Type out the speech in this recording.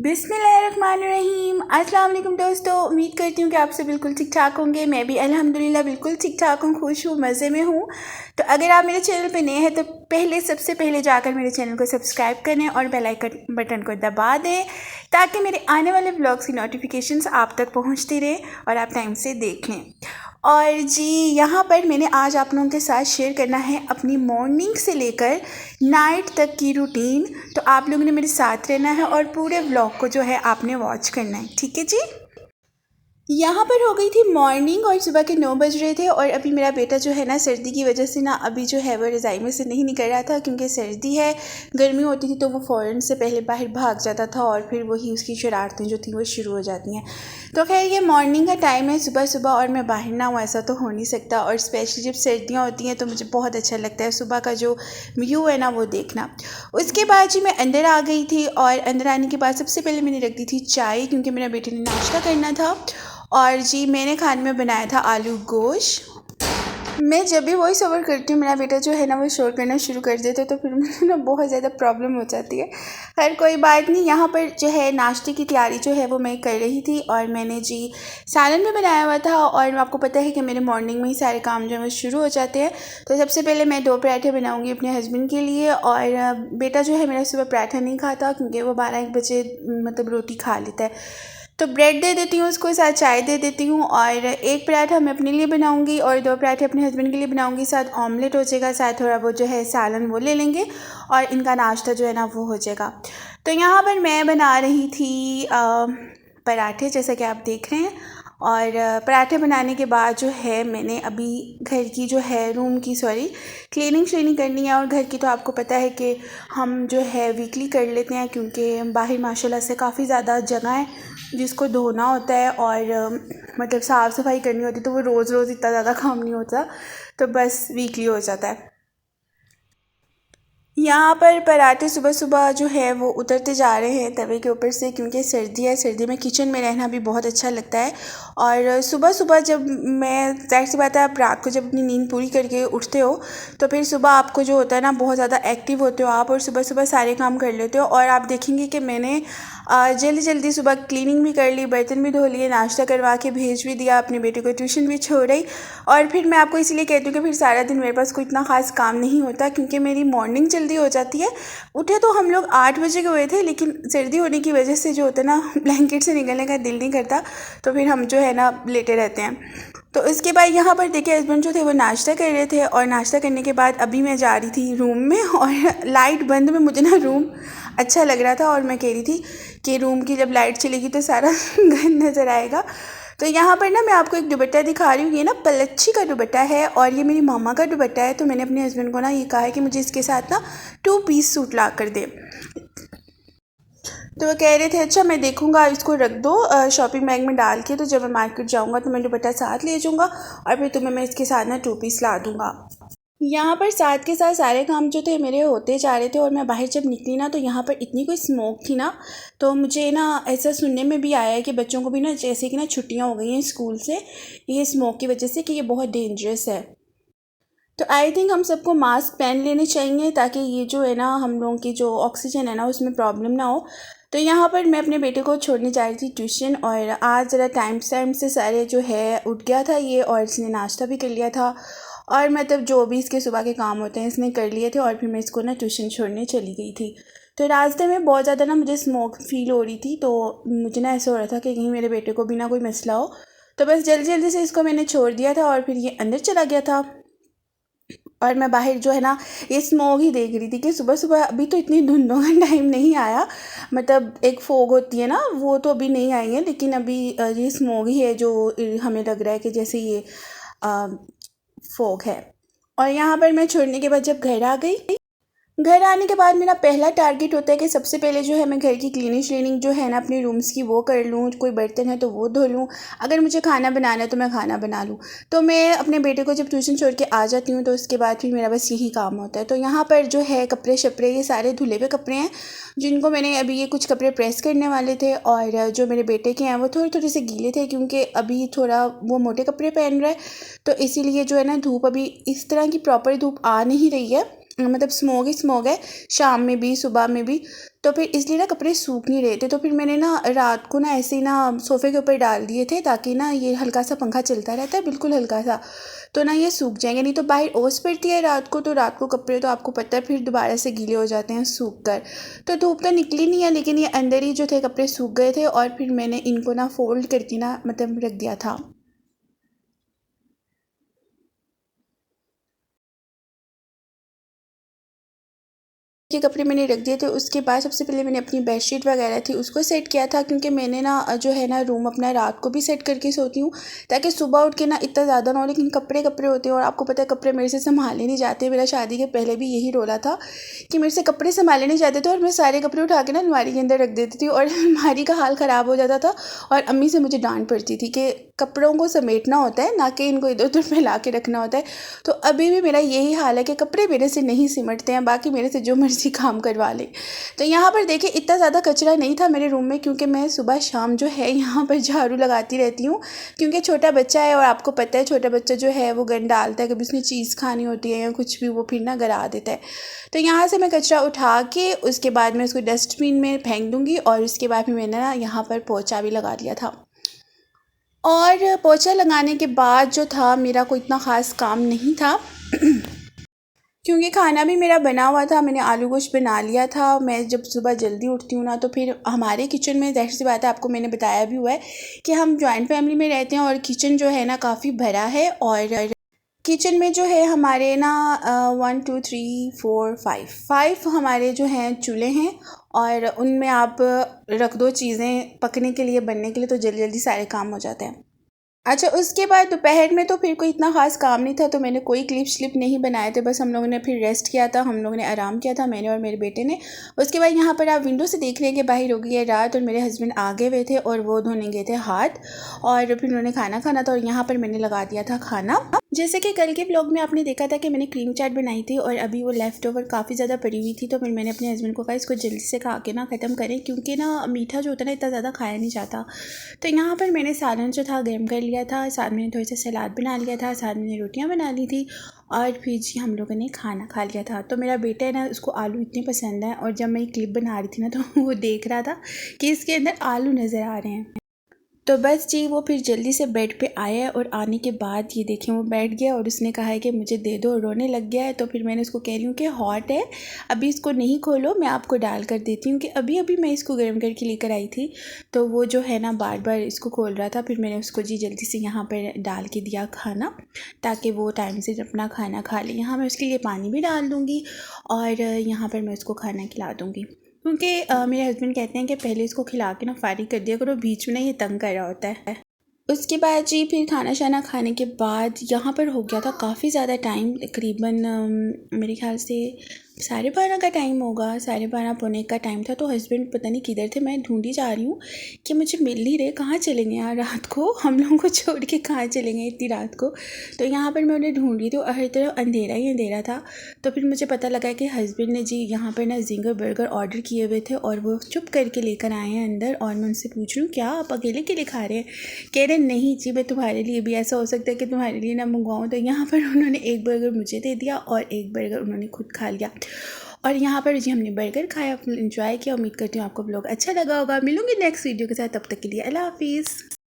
बिस्मिल्लाहिर्रहमानिर्रहीम। अस्सलाम वालेकुम दोस्तों, उम्मीद करती हूँ कि आप सब बिल्कुल ठीक ठाक होंगे। मैं भी अल्हम्दुलिल्लाह बिल्कुल ठीक ठाक हूँ, खुश हूँ, मज़े में हूँ। तो अगर आप मेरे चैनल पे नए हैं तो सबसे पहले जाकर मेरे चैनल को सब्सक्राइब करें और बेल आइकन बटन को दबा दें ताकि मेरे आने वाले ब्लॉग्स की नोटिफिकेशंस आप तक पहुँचती रहे और आप टाइम से देख लें। और जी, यहाँ पर मैंने आज आप लोगों के साथ शेयर करना है अपनी मॉर्निंग से लेकर नाइट तक की रूटीन। तो आप लोगों ने मेरे साथ रहना है और पूरे व्लॉग को जो है आपने वॉच करना है, ठीक है जी। यहाँ पर हो गई थी मॉर्निंग और सुबह के 9 बज रहे थे और अभी मेरा बेटा जो है ना सर्दी की वजह से ना अभी जो है वो रज़ाई में से नहीं निकल रहा था, क्योंकि सर्दी है, गर्मी होती थी तो वो फ़ौरन से पहले बाहर भाग जाता था और फिर वही उसकी शरारतें जो थी वो शुरू हो जाती हैं। तो खैर ये मॉर्निंग का टाइम है, सुबह सुबह, और मैं बाहर ना हूँ ऐसा तो हो नहीं सकता। और स्पेशली जब सर्दियाँ होती हैं तो मुझे बहुत अच्छा लगता है सुबह का जो व्यू है ना वो देखना। उसके बाद जी मैं अंदर आ गई थी और अंदर आने के बाद सबसे पहले मैंने रख दी थी चाय, क्योंकि मेरे बेटे ने नाश्ता करना था। और जी मैंने खाने में बनाया था आलू गोश्त। मैं जब भी वॉइस ओवर करती हूँ मेरा बेटा जो है ना वो शोर करना शुरू कर देता है, तो फिर मुझे ना बहुत ज़्यादा प्रॉब्लम हो जाती है। खैर कोई बात नहीं। यहाँ पर जो है नाश्ते की तैयारी जो है वो मैं कर रही थी और मैंने जी सालन भी बनाया हुआ था। और आपको पता है कि मेरे मॉर्निंग में ही सारे काम जो है वो शुरू हो जाते हैं। तो सबसे पहले मैं 2 पराठे बनाऊँगी अपने हस्बैंड के लिए। और बेटा जो है मेरा सुबह पराठा नहीं खाता, क्योंकि वो 12-1 बजे मतलब रोटी खा लेता है। तो ब्रेड दे देती हूँ उसको, साथ चाय दे देती हूँ। और 1 पराठा मैं अपने लिए बनाऊँगी और 2 पराठे अपने हस्बैंड के लिए बनाऊँगी। साथ ऑमलेट हो जाएगा, साथ थोड़ा वो जो है सालन वो ले लेंगे और इनका नाश्ता जो है ना वो हो जाएगा। तो यहाँ पर मैं बना रही थी पराठे, जैसा कि आप देख रहे हैं। और पराठे बनाने के बाद जो है मैंने अभी घर की जो है रूम की क्लीनिंग श्लीनिंग करनी है। और घर की तो आपको पता है कि हम जो है वीकली कर लेते हैं, क्योंकि बाहर माशाल्लाह से काफ़ी ज़्यादा जगह है जिसको धोना होता है और मतलब साफ़ सफाई करनी होती है, तो वो रोज़ रोज़ इतना ज़्यादा काम नहीं होता, तो बस वीकली हो जाता है। यहाँ पर पराठे सुबह सुबह जो है वो उतरते जा रहे हैं तवे के ऊपर से, क्योंकि सर्दी है, सर्दी में किचन में रहना भी बहुत अच्छा लगता है। और सुबह सुबह जब मैं, जाहिर सी बात है, आप रात को जब अपनी नींद पूरी करके उठते हो तो फिर सुबह आपको जो होता है ना बहुत ज़्यादा एक्टिव होते हो आप, और सुबह सुबह सारे काम कर लेते हो। और आप देखेंगे कि मैंने जल्दी जल्दी सुबह क्लीनिंग भी कर ली, बर्तन भी धो लिए, नाश्ता करवा के भेज भी दिया, अपने बेटे को ट्यूशन भी छोड़ आई। और फिर मैं आपको इसलिए कहती हूँ कि फिर सारा दिन मेरे पास कोई इतना ख़ास काम नहीं होता, क्योंकि मेरी मॉर्निंग जल्दी हो जाती है। उठे तो हम लोग 8 बजे के हुए थे, लेकिन सर्दी होने की वजह से जो होता है ना ब्लैंकेट से निकलने का दिल नहीं करता, तो फिर हम जो है ना लेटे रहते हैं। तो उसके बाद यहाँ पर देखिए हस्बैंड जो थे वो नाश्ता कर रहे थे, और नाश्ता करने के बाद अभी मैं जा रही थी रूम में। और लाइट बंद में मुझे ना रूम अच्छा लग रहा था, और मैं कह रही थी कि रूम की जब लाइट चलेगी तो सारा घर नज़र आएगा। तो यहाँ पर ना मैं आपको एक दुपट्टा दिखा रही हूँ। ये ना पलच्छी का दुपट्टा है और ये मेरी मामा का दुपट्टा है। तो मैंने अपने हस्बैंड को ना ये कहा है कि मुझे इसके साथ ना 2 पीस सूट ला कर दे। तो वो कह रहे थे अच्छा मैं देखूँगा, इसको रख दो शॉपिंग बैग में डाल के, तो जब मैं मार्केट जाऊँगा तो मैं दुपट्टा साथ ले जाऊँगा और फिर तुम्हें मैं इसके साथ ना 2 पीस ला दूँगा। यहाँ पर साथ के साथ सारे काम जो थे मेरे होते जा रहे थे। और मैं बाहर जब निकली ना तो यहाँ पर इतनी कोई स्मोक थी ना, तो मुझे ना ऐसा सुनने में भी आया है कि बच्चों को भी ना जैसे कि ना छुट्टियाँ हो गई हैं स्कूल से ये स्मोक की वजह से, कि ये बहुत डेंजरस है। तो आई थिंक हम सबको मास्क पहन लेने चाहिए ताकि ये जो है ना हम लोगों की जो ऑक्सीजन है ना उसमें प्रॉब्लम ना हो। तो यहाँ पर मैं अपने बेटे को छोड़ने जा रही थी ट्यूशन, और आज ज़रा टाइम से सारे जो है उठ गया था ये, और इसने नाश्ता भी कर लिया था, और मतलब जो भी इसके सुबह के काम होते हैं इसने कर लिए थे। और फिर मैं इसको ना ट्यूशन छोड़ने चली गई थी। तो रास्ते में बहुत ज़्यादा ना मुझे स्मोक फील हो रही थी, तो मुझे ना ऐसा हो रहा था कि कहीं मेरे बेटे को भी ना कोई मसला हो। तो बस जल्दी जल्दी से इसको मैंने छोड़ दिया था और फिर ये अंदर चला गया था। और मैं बाहर जो है ना ये स्मोक ही देख रही थी कि सुबह सुबह, अभी तो इतनी धुंधों का टाइम नहीं आया, मतलब एक फोग होती है ना वो तो अभी नहीं आई है, लेकिन अभी ये स्मोक ही है जो हमें लग रहा है कि जैसे ये फोग है। और यहाँ पर मैं छोड़ने के बाद जब घर आ गई, घर आने के बाद मेरा पहला टारगेट होता है कि सबसे पहले जो है मैं घर की क्लीनिंग श्लीनिंग जो है ना अपने रूम्स की वो कर लूँ, कोई बर्तन है तो वो धो लूँ, अगर मुझे खाना बनाना है तो मैं खाना बना लूँ। तो मैं अपने बेटे को जब ट्यूशन छोड़ के आ जाती हूँ तो उसके बाद फिर मेरा बस यही काम होता है। तो यहाँ पर जो है कपड़े शपड़े ये सारे धुले हुए कपड़े हैं, जिनको मैंने अभी, ये कुछ कपड़े प्रेस करने वाले थे, और जो मेरे बेटे के हैं वो थोड़े थोड़े से गीले थे, क्योंकि अभी थोड़ा वो मोटे कपड़े पहन रहा है, तो इसीलिए जो है ना धूप अभी इस तरह की प्रॉपर धूप आ नहीं रही है, मतलब स्मोक ही स्मोक है, शाम में भी सुबह में भी। तो फिर इसलिए ना कपड़े सूख नहीं रहे थे, तो फिर मैंने ना रात को ना ऐसे ही ना सोफ़े के ऊपर डाल दिए थे, ताकि ना ये हल्का सा पंखा चलता रहता है बिल्कुल हल्का सा, तो ना ये सूख जाएंगे। नहीं तो बाहर ओस पड़ती है रात को, तो रात को कपड़े तो आपको पता है फिर दोबारा से गीले हो जाते हैं सूख कर। तो धूप तो निकली नहीं है, लेकिन ये अंदर ही जो थे कपड़े सूख गए थे, और फिर मैंने इनको ना फोल्ड करके ना मतलब रख दिया था। के कपड़े मैंने रख दिए थे। उसके बाद सबसे पहले मैंने अपनी बेडशीट वगैरह थी उसको सेट किया था, क्योंकि मैंने ना जो है ना रूम अपना रात को भी सेट करके सोती हूँ, ताकि सुबह उठ के ना इतना ज़्यादा ना हो। लेकिन कपड़े कपड़े होते हैं, और आपको पता है कपड़े मेरे से संभाले नहीं जाते। मेरा शादी के पहले भी यही रोला था कि मेरे से कपड़े संभाले नहीं जाते थे, और मैं सारे कपड़े उठा के ना अलमारी के अंदर रख देती थी, और अलमारी का हाल ख़राब हो जाता था, और अम्मी से मुझे डांट पड़ती थी कि कपड़ों को समेटना होता है, ना कि इनको इधर उधर फैला के रखना होता है। तो अभी भी मेरा यही हाल है कि कपड़े मेरे से नहीं सिमटते हैं, बाकी मेरे से जो मर्ज़ी काम करवा ले। तो यहाँ पर देखिए इतना ज़्यादा कचरा नहीं था मेरे रूम में, क्योंकि मैं सुबह शाम जो है यहाँ पर झाड़ू लगाती रहती हूँ, क्योंकि छोटा बच्चा है, और आपको पता है छोटा बच्चा जो है वो गंद डालता है, कभी उसने चीज़ खानी होती है या कुछ भी, वो फिर ना गिरा देता है। तो यहाँ से मैं कचरा उठा के उसके बाद मैं उसको डस्टबिन में फेंक दूँगी, और उसके बाद फिर मैंने ना यहाँ पर पोछा भी लगा लिया था। और पोछा लगाने के बाद जो था मेरा कोई इतना ख़ास काम नहीं था क्योंकि खाना भी मेरा बना हुआ था। मैंने आलू गोश्त बना लिया था। मैं जब सुबह जल्दी उठती हूँ ना, तो फिर हमारे किचन में ज़ाहिर सी बात है, आपको मैंने बताया भी हुआ है कि हम जॉइंट फैमिली में रहते हैं, और किचन जो है ना काफ़ी भरा है। और किचन में जो है हमारे ना 1 2 3 4 5 हमारे जो हैं चूल्हे हैं, और उनमें आप रख दो चीज़ें पकने के लिए, बनने के लिए, तो जल्दी जल्दी सारे काम हो जाते हैं। अच्छा, उसके बाद दोपहर में तो फिर कोई इतना ख़ास काम नहीं था, तो मैंने कोई क्लिप श्लिप नहीं बनाए थे। बस हम लोगों ने फिर रेस्ट किया था, हम लोगों ने आराम किया था, मैंने और मेरे बेटे ने। उसके बाद यहाँ पर आप विंडो से देख रहे हैं कि बाहर हो गई है रात, और मेरे हस्बैंड आ गए हुए थे, और वो धोने गए थे हाथ, और फिर उन्होंने खाना खाना था, और यहाँ पर मैंने लगा दिया था खाना। जैसे कि कल के ब्लॉग में आपने देखा था कि मैंने क्रीम चाट बनाई थी, और अभी वो लेफ़्ट ओवर काफ़ी ज़्यादा पड़ी हुई थी, तो फिर मैंने अपने हस्बैंड को कहा इसको जल्दी से खा के ना ख़त्म करें, क्योंकि ना मीठा जो होता है ना इतना ज़्यादा खाया नहीं जाता। तो यहाँ पर मैंने सालन जो था गर्म कर लिया था, साथ में थोड़ा सा सलाद बना लिया था, साथ में रोटियाँ बना ली थी, और फिर जी हम लोगों ने खाना खा लिया था। तो मेरा बेटा है ना, उसको आलू इतने पसंद है, और जब मैं क्लिप बना रही थी ना, तो वो देख रहा था कि इसके अंदर आलू नज़र आ रहे हैं। तो बस जी वो फिर जल्दी से बेड पे आया, और आने के बाद ये देखें वो बैठ गया, और उसने कहा है कि मुझे दे दो, रोने लग गया है। तो फिर मैंने उसको कह रही हूँ कि हॉट है, अभी इसको नहीं खोलो, मैं आपको डाल कर देती हूँ, कि अभी अभी मैं इसको गर्म करके लेकर आई थी। तो वो जो है ना बार बार इसको खोल रहा था, फिर मैंने उसको जी जल्दी से यहाँ पर डाल के दिया खाना, ताकि वो टाइम से अपना खाना खा ले। यहाँ मैं उसके लिए पानी भी डाल दूँगी, और यहाँ पर मैं उसको खाना खिला दूँगी, क्योंकि मेरे हस्बैंड कहते हैं कि पहले इसको खिला के ना फारिग कर दिया करो, बीच में ना ये तंग कर रहा होता है। उसके बाद जी फिर खाना शाना खाने के बाद यहाँ पर हो गया था काफ़ी ज़्यादा टाइम, तकरीबन मेरे ख्याल से 12:30 का टाइम होगा, 12:30 पौने 1 का टाइम था। तो हस्बैंड पता नहीं किधर थे, मैं ढूंढी जा रही हूँ कि मुझे मिल नहीं रहे, कहाँ चलेंगे यार रात को, हम लोगों को छोड़ के कहाँ चलेंगे इतनी रात को। तो यहाँ पर मैं उन्हें ढूंढ रही थी, और हर तरफ अंधेरा ही अंधेरा था। तो फिर मुझे पता लगा कि हस्बैंड ने जी यहाँ पर ना जिंगर बर्गर ऑर्डर किए हुए थे, और वो चुप करके लेकर आए हैं अंदर। और मैं उनसे पूछ रही हूँ क्या आप अकेले के लिए खा रहे हैं? कह रहे नहीं जी मैं तुम्हारे लिए भी, ऐसा हो सकता है कि तुम्हारे लिए ना मंगवाऊँ। तो यहाँ पर उन्होंने एक बर्गर मुझे दे दिया, और एक बर्गर उन्होंने खुद खा लिया। और यहाँ पर जी हमने बर्गर खाया, फुल एंजॉय किया। उम्मीद करती हूँ आपको ब्लॉग अच्छा लगा होगा। मिलूंगी नेक्स्ट वीडियो के साथ, तब तक के लिए अल्लाह हाफिज़।